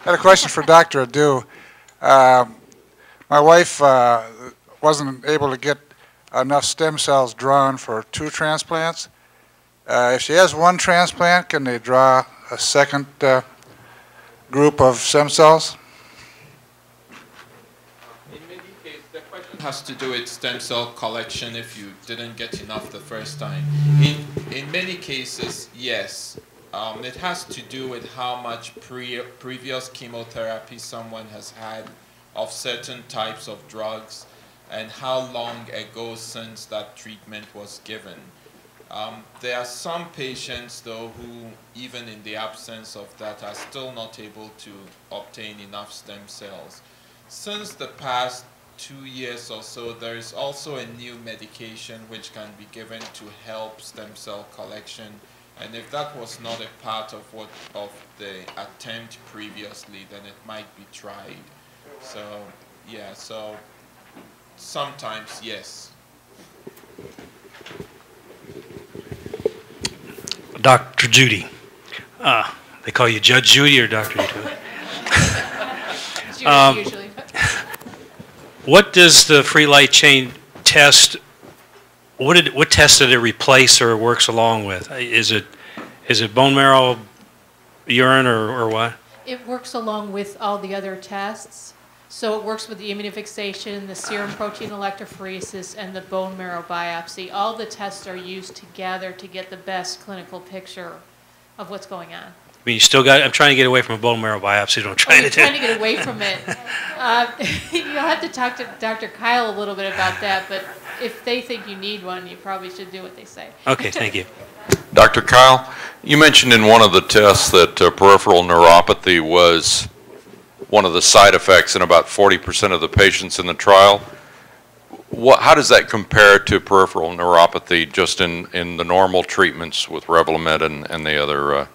I had a question for Dr. Adoo. My wife wasn't able to get enough stem cells drawn for 2 transplants. If she has 1 transplant, can they draw a second group of stem cells? In many cases, the question has to do with stem cell collection if you didn't get enough the first time. In many cases, yes. It has to do with how much previous chemotherapy someone has had of certain types of drugs and how long ago since that treatment was given. There are some patients, though, who, even in the absence of that, are still not able to obtain enough stem cells. Since the past 2 years or so, there is also a new medication which can be given to help stem cell collection. And if that was not a part of the attempt previously, then it might be tried. So, yeah, so sometimes, yes. Dr. Judy. They call you Judge Judy or Dr. Judy? Judy usually. What does the free light chain test, what test did it replace or works along with? Is it bone marrow, urine, or what? It works along with all the other tests. So it works with the immunofixation, the serum protein electrophoresis, and the bone marrow biopsy. All the tests are used together to get the best clinical picture of what's going on. I mean, you still got, I'm trying to get away from a bone marrow biopsy. Don't try to do. Trying to get away from it. You'll have to talk to Dr. Kyle a little bit about that, but if they think you need one, you probably should do what they say. Okay, thank you. Dr. Kyle, you mentioned in one of the tests that peripheral neuropathy was one of the side effects in about 40% of the patients in the trial. How does that compare to peripheral neuropathy just in the normal treatments with Revlimid and the other?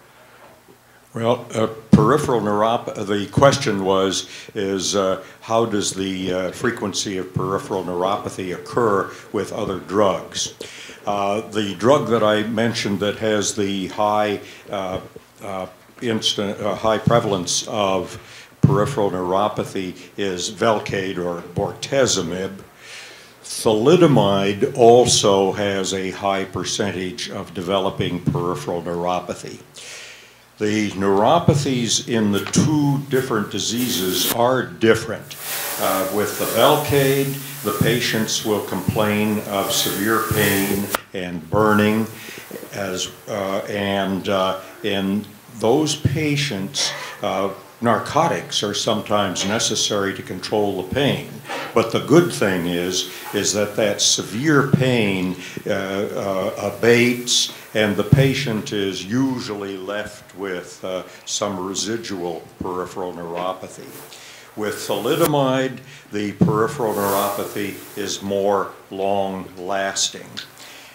Well, peripheral neuropathy, the question is how does the frequency of peripheral neuropathy occur with other drugs? The drug that I mentioned that has the high high prevalence of peripheral neuropathy is Velcade or bortezomib. Thalidomide also has a high percentage of developing peripheral neuropathy. The neuropathies in the 2 different diseases are different. With the Velcade, the patients will complain of severe pain and burning, and in those patients, narcotics are sometimes necessary to control the pain. But the good thing is that severe pain abates, and the patient is usually left with some residual peripheral neuropathy. With thalidomide, the peripheral neuropathy is more long-lasting.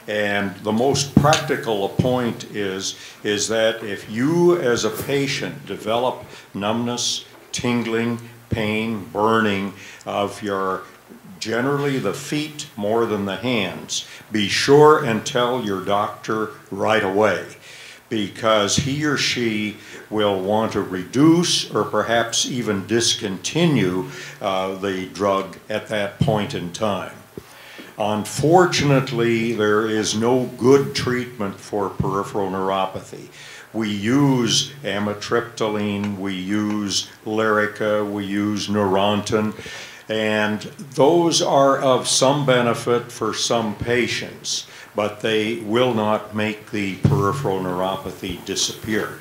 And the most practical point is that if you as a patient develop numbness, tingling, pain, burning of your, generally the feet more than the hands, be sure and tell your doctor right away, because he or she will want to reduce or perhaps even discontinue the drug at that point in time. Unfortunately, there is no good treatment for peripheral neuropathy. We use amitriptyline, we use Lyrica, we use Neurontin, and those are of some benefit for some patients, but they will not make the peripheral neuropathy disappear.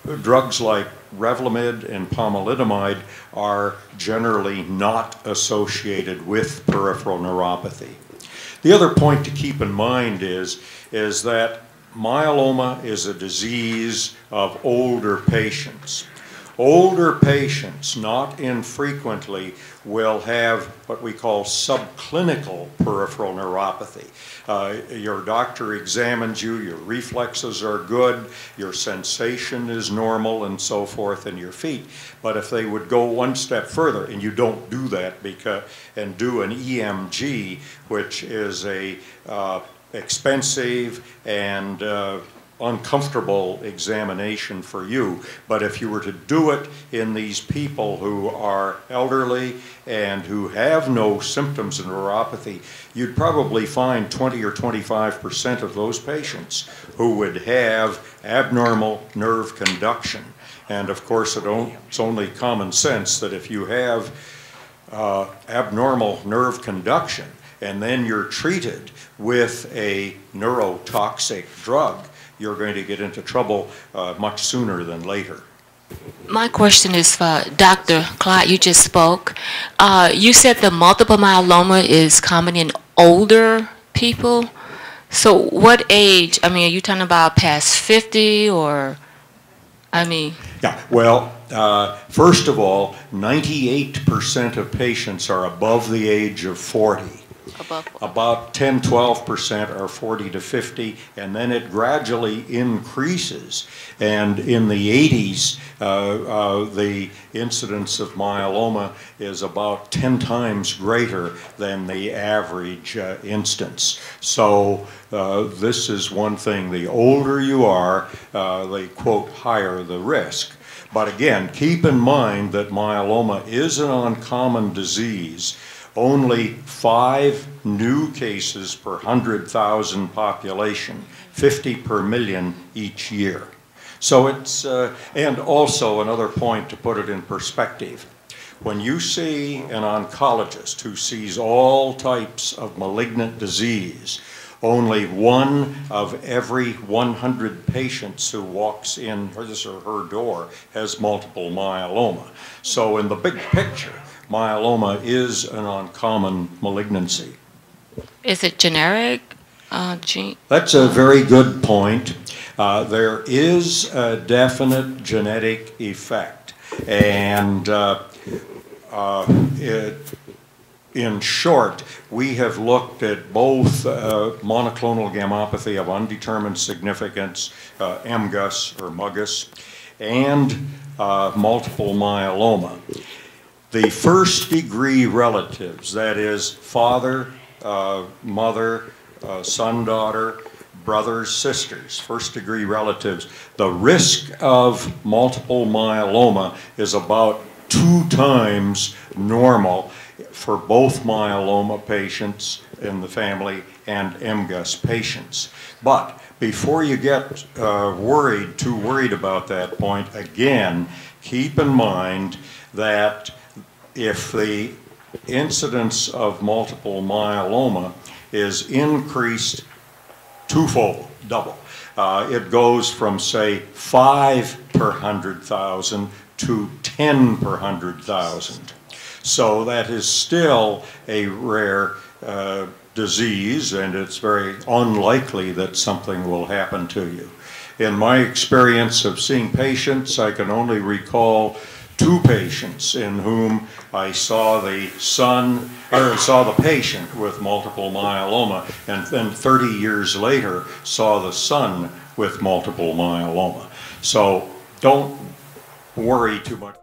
Drugs like Revlimid and pomalidomide are generally not associated with peripheral neuropathy. The other point to keep in mind is that myeloma is a disease of older patients. Older patients, not infrequently, will have what we call subclinical peripheral neuropathy. Your doctor examines you, your reflexes are good, your sensation is normal, and so forth in your feet. But if they would go one step further, and you don't do that and do an EMG, which is a expensive and uncomfortable examination for you. But if you were to do it in these people who are elderly and who have no symptoms of neuropathy, you'd probably find 20 or 25% of those patients who would have abnormal nerve conduction. And of course, it's only common sense that if you have abnormal nerve conduction and then you're treated with a neurotoxic drug, you're going to get into trouble much sooner than later. My question is for Dr. Clyde. You just spoke. You said the multiple myeloma is common in older people. So what age? I mean, are you talking about past 50 or, I mean? Yeah, well, first of all, 98% of patients are above the age of 40. About 10–12% are 40 to 50, and then it gradually increases. And in the 80s, the incidence of myeloma is about 10 times greater than the average instance. So this is one thing. The older you are, the quote, higher the risk. But again, keep in mind that myeloma is an uncommon disease. Only 5 new cases per 100,000 population, 50 per million each year. So it's, and also another point to put it in perspective. When you see an oncologist who sees all types of malignant disease, only 1 of every 100 patients who walks in his or her door has multiple myeloma. So in the big picture, myeloma is an uncommon malignancy. Is it generic? Gene? That's a very good point. There is a definite genetic effect. And in short, we have looked at both monoclonal gammopathy of undetermined significance, MGUS or MUGUS, and multiple myeloma. The first-degree relatives, that is father, mother, son, daughter, brothers, sisters, first-degree relatives, the risk of multiple myeloma is about 2 times normal for both myeloma patients in the family and MGUS patients. But before you get too worried about that point, again, keep in mind that if the incidence of multiple myeloma is increased twofold, double, it goes from, say, 5 per 100,000 to 10 per 100,000. So that is still a rare disease, and it's very unlikely that something will happen to you. In my experience of seeing patients, I can only recall 2 patients in whom I saw the patient with multiple myeloma, and then 30 years later saw the son with multiple myeloma. So don't worry too much.